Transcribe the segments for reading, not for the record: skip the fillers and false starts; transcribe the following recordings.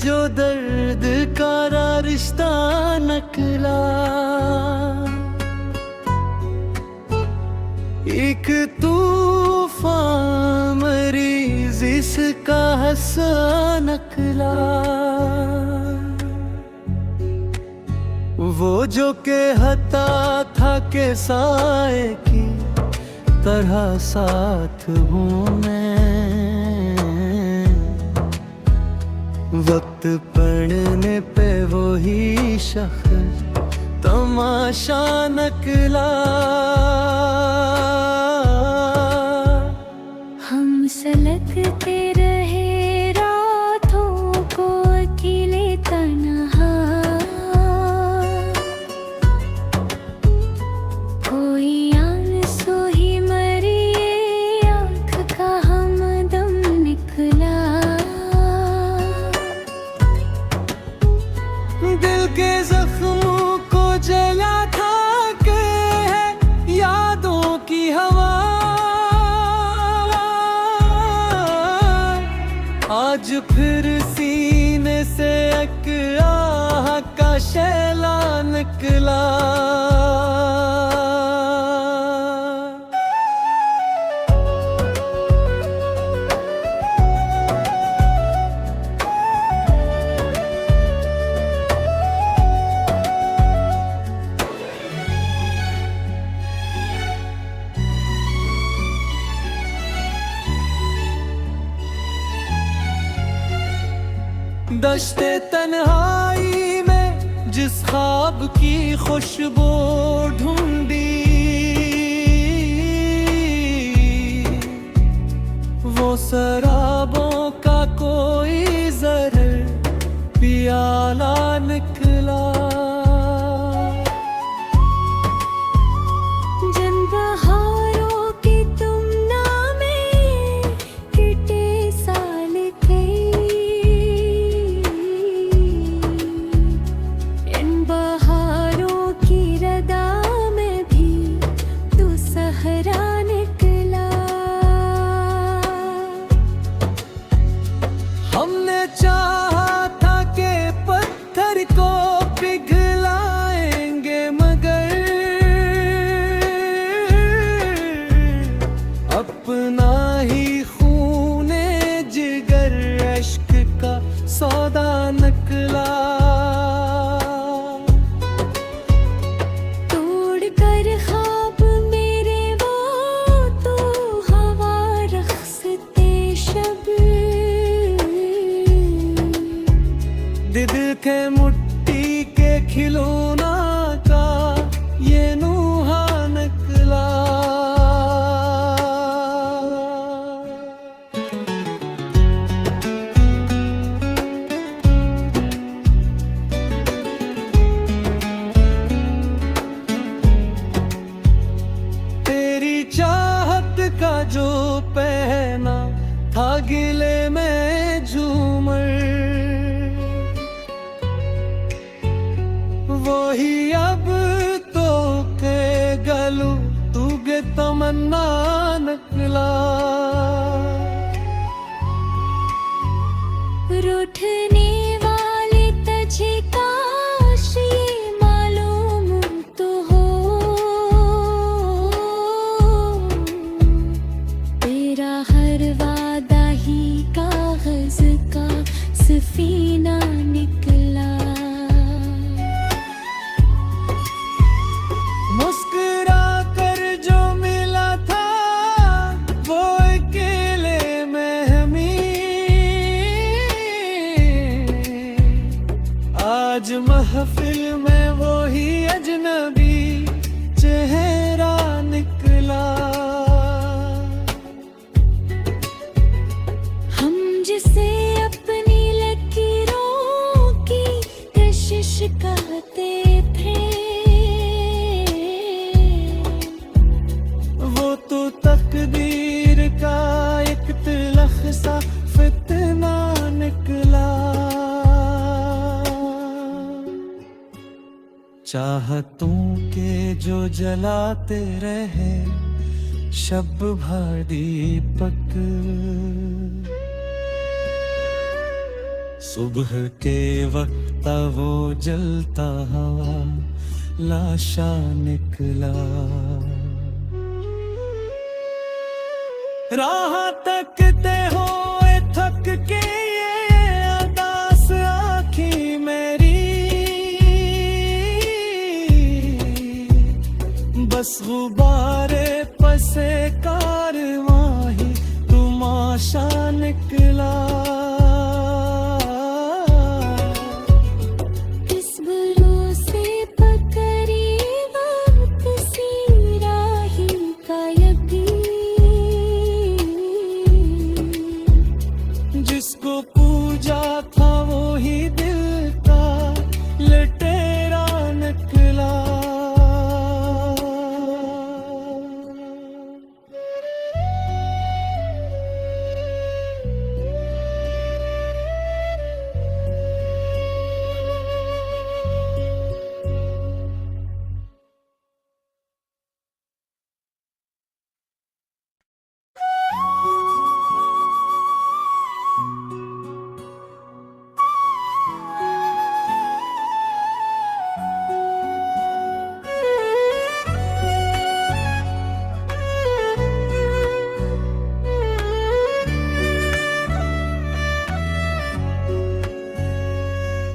जो दर्द का रिश्ता निकला। एक तूफान मरीज इसका हंसा निकला। वो जो कहता था के साए की तरह साथ हूँ मैं, वक्त पड़ने पे वो ही शख्स तमाशा निकला। हम सलगते रहे रातों को अकेले तन्हा, कोई आंसू ही मरी आँख का हमदम निकला। दिल के जख्मों को जला था के है यादों की हवा। आज फिर सीने से एक आह का शैला निकला। दश्ते तन्हाई में जिस ख्वाब की खुशबू ढूंढी, वो शराबों का कोई ज़हर पियाला निकला। जन बहारों की तुम नामे किटे साल थे, बहारों की रदा में भी तू सहरा निकला। हमने चाहा था कि पत्थर को पिघलाएंगे, मगर अपना ही खूने जिगर इश्क का सौदा निकला। दिल के मुट्ठी के खिलौना का ये नूहा निकला। तेरी चाहत का जो पहना था गिले में झूमर, वही अब तो के गलू तुगे तमन्ना निकला। रूठने वाले तुझे काश ये मालूम तो हो, तेरा हर वादा ही कागज का सफीना निकला। मुस्कुरा कर जो मिला था वो अकेले में हमें, आज महफिल में वो ही अजनबी चेहरा निकला। हम जिसे अपनी लकीरों की कशिश कहते थे, वो तो तकदीर का एक तिलख सा फितना निकला। चाहतों के जो जलाते रहे शब भर दीपक, सुबह के वक्त वो जलता हवा लाशा निकला। राह तकते हो थक के ये अरदास आँखी मेरी, बस गुब्बारे पसे कारवां ही तमाशा निकला। जिसको पूजा था वो ही दिल का लटेरा निकला।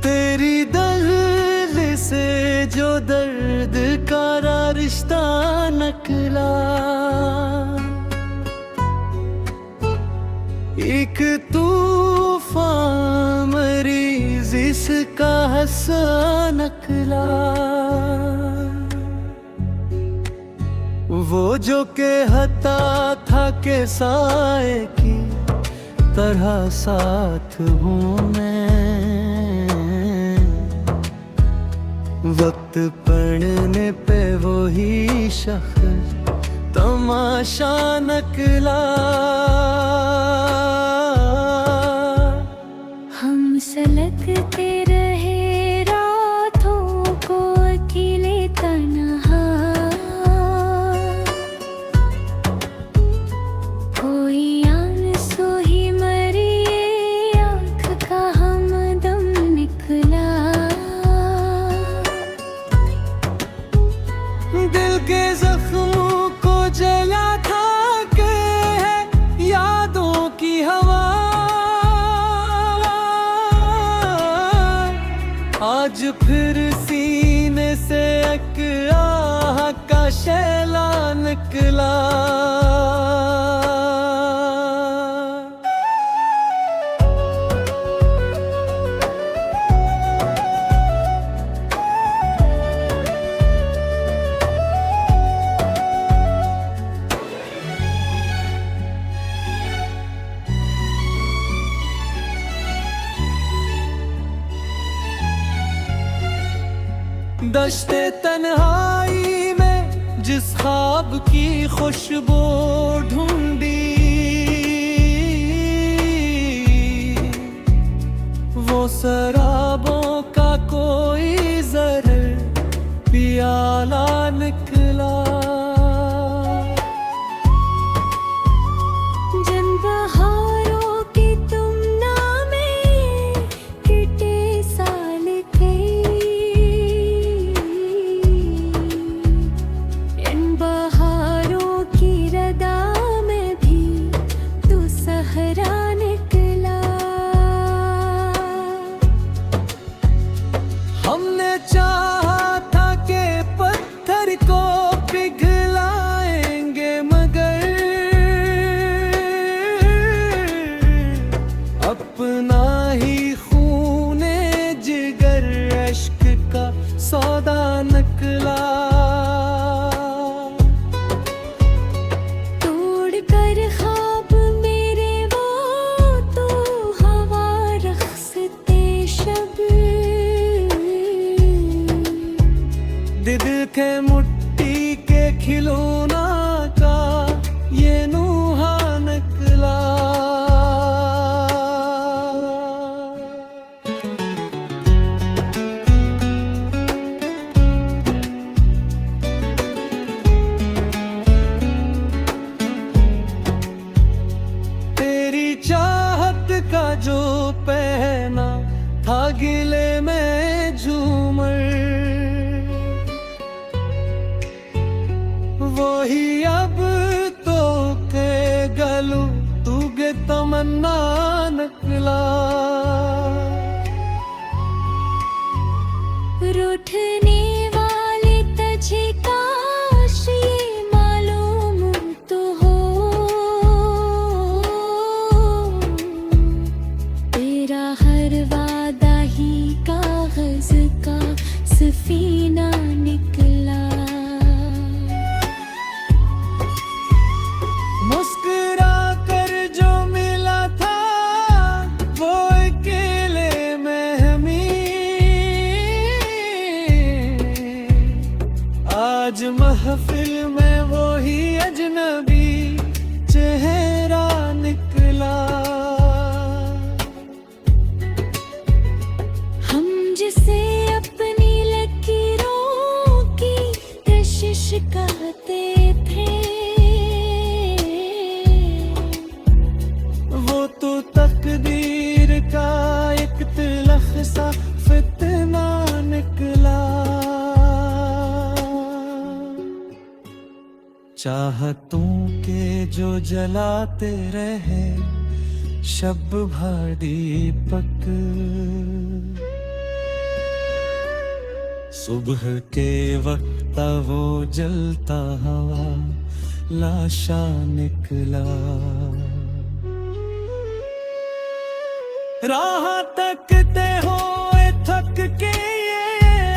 तेरी दिल से जो दर्द का रिश्ता निकला, एक तूफान मरीज इसका हंसा निकला। वो जो के हता था के साए की तरह साथ हूँ मैं, वक्त पड़ने पे वो ही शख्स तमाशा निकला। हम सलगते रहे रातों को अकेले तन्हा, कोई आंसू ही मरी आँख का हमदम निकला। दिल के जख्मों को जला था के है यादों की हवा, आज फिर सीने से एक आह का शैला निकला। दश्ते तन्हाई में जिस ख्वाब की खुशबू ढूंढी, वो शराबों का कोई ज़र्र पियाला निकला। हमने चाहा था कि पत्थर को पिघलाएंगे, मगर अपना ही खूने जिगर अश्क का सौदा निकला। दिल के मुट्ठी के खिलौना का ये नूहा निकला। तेरी चाहत का जो पहना था गिले में झूमर, वही अब तो के गलू तुगे तमन्ना निकला। रूठने वाले तुझे काश ये मालूम तो हो, तेरा हर वादा ही कागज का सफीना निकला। मुस्कुरा कर जो मिला था वो अकेले में आज महफिल में वो ही अजनबी चेहरा निकला। हम जिसे अपनी लकीरों की कशिश कहते थे, वो तो तकदीर का एक तिलख सा फितना निकला। चाहतों के जो जलाते रहे शब भर दीपक, सुबह के वक्त वो जलता हवा लाशा निकला। राह तकते हो थक के ये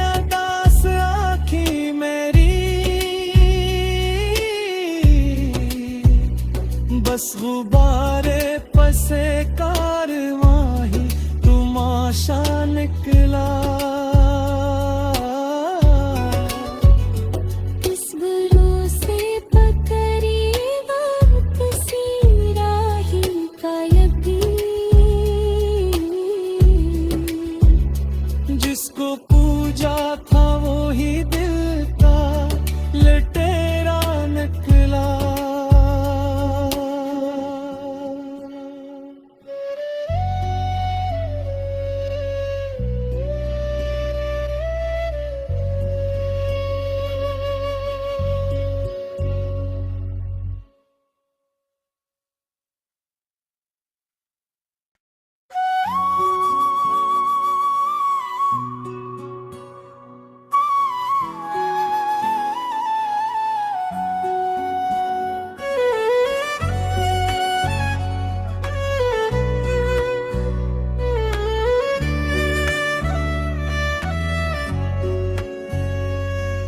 अदास आँखी मेरी, बस गुब्बारे पसे कारवां ही तुमाशा निकला। इस भरोसे पकड़ी वक्त सी राही का यकीन, जिसको पूजा था वो ही दिल का लटेरा निकला।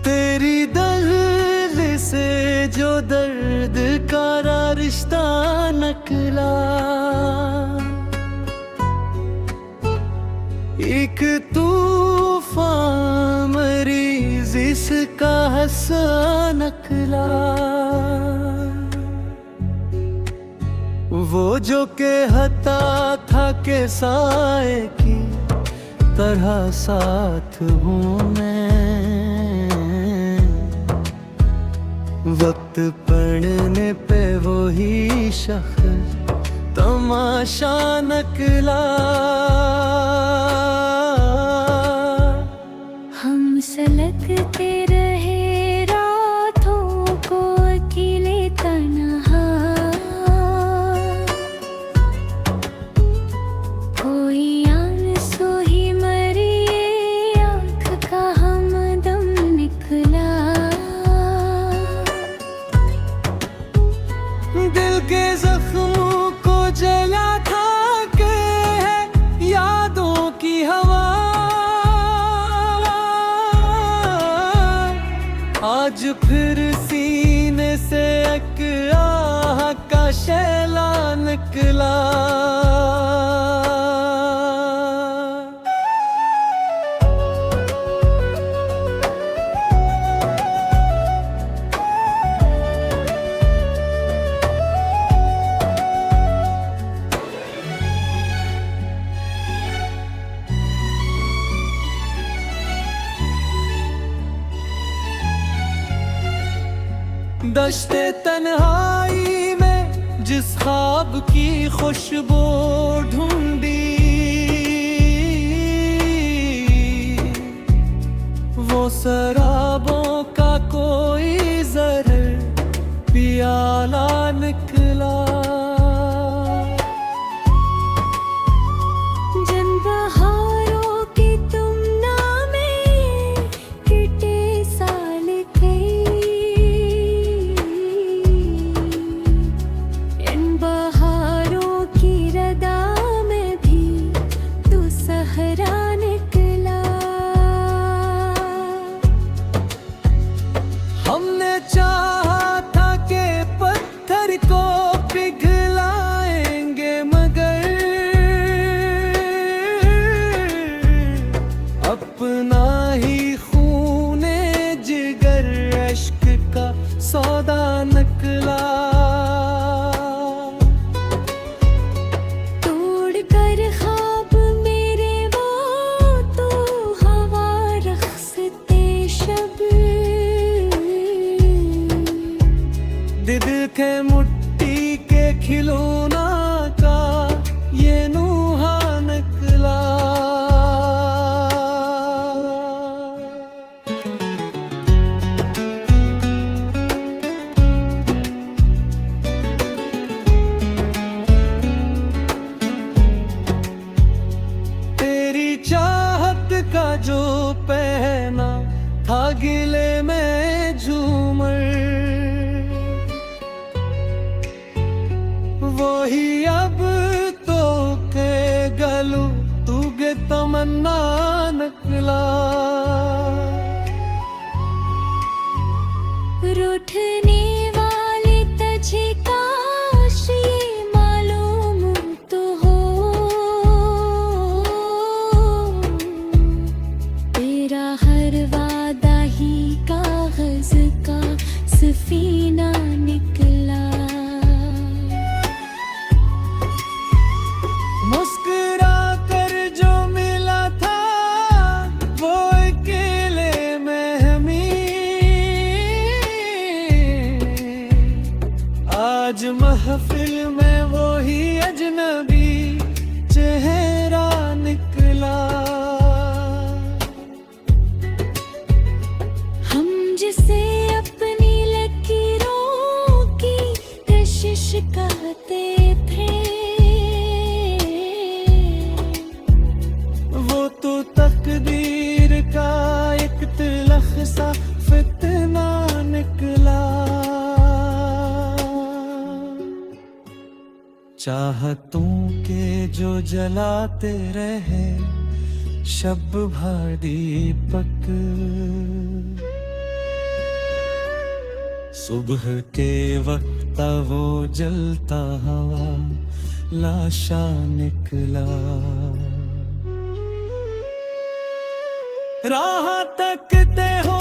तेरी दर्द से जो दर्द का रिश्ता निकला, एक तूफान मरीज इसका हंसा निकला। वो जो के हता था के साए की तरह साथ हूँ मैं, वक्त पड़ने पे वो ही शख्स तमाशा निकला। हम सलगते रहे रातों को अकेले तन्हा, कोई आंसू ही मरी आँख का हमदम निकला। दिल के जख्मों को जला था के है यादों की हवा, आज फिर सीने से एक आह का शैला निकला। दश्ते तन्हाई में जिस ख्वाब की खुशबू ढूंढी, वो शराबों का कोई जहर पियाला निकला। जन बहारों की तुम नामे किटे साल गई, इन बहारों की रदा में भी तू सहरा निकला। हमने चाहा था कि पत्थर को पिघलाएंगे, मगर अपना ही खूने जिगर अश्क का सौदा निकला। तोड़ कर ख्वाब मेरे वो तू हवा रखसते शब, दिल के मुट्ठी के खिलौना का ये नूहा निकला। तेरी चाहत का जो पहना था गिले में झूमर, वही अब तो के गलू तुगे तमन्ना निकला। रूठने वाले तुझे काश ये मालूम तो हो, तेरा हर वादा ही कागज का सफीना निकला। मुस्कुरा कर जो मिला था वो अकेले में हमें, आज महफिल में वो ही अजनबी चेहरा निकला। हम जिसे अपनी लकीरों की कशिश कहते थे, वो तो तकदीर का एक तिलख सा फितना निकला। चाहतों के जो जलाते रहे शब भर दीपक, सुबह के वक्त वो जलता हवा लाशा निकला। राह तकते हो